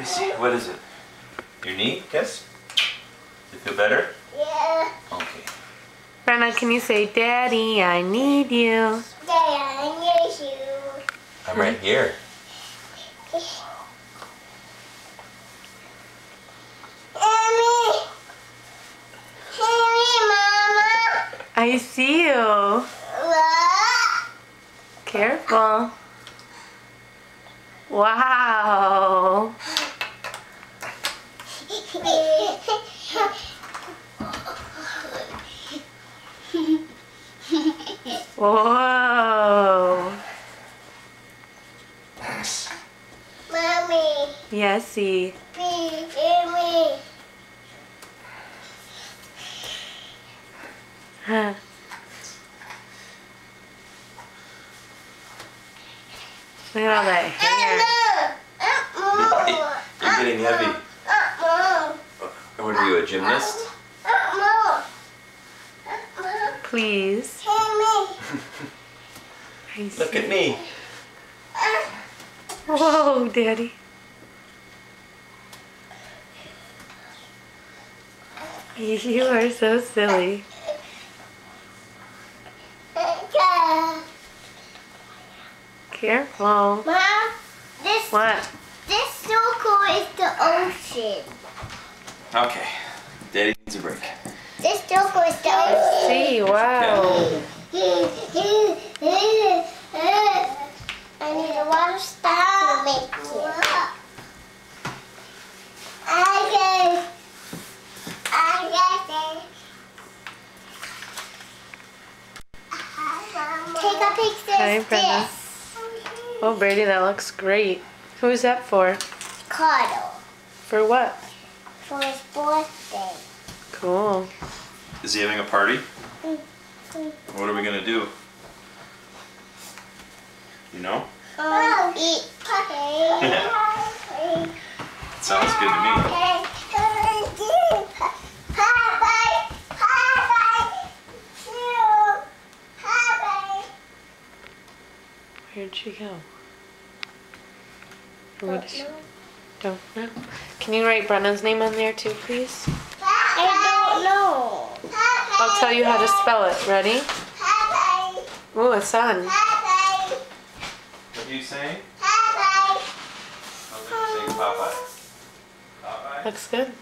me see. What is it? Your knee? Yes? You feel better? Yeah. Okay. Brenna, can you say, Daddy, I need you? Daddy, I need you. I'm right here. I see you. Careful. Wow. Whoa. Mommy. Yesy. Please hear me. Huh. Look at all that hair. You're getting heavy. What are you, a gymnast? Please. Look at me. Whoa, Daddy. You are so silly. Careful. Mom, What? this circle is the ocean. Okay. Daddy needs a break. This circle is the ocean. See, wow. I need a water stop to make it. Take a picture Hi, of Brenda. this. Oh, Brady, that looks great. Who's that for? Cuddle. For what? For his birthday. Cool. Is he having a party? What are we gonna do? You know? Eat. Sounds good to me. Where'd she go? What is she? Don't know. Can you write Brenna's name on there too, please? I don't know. I'll tell you how to spell it. Ready? Ooh, a sun. What are you saying? Sounds like you're saying Popeye. Popeye? Looks good.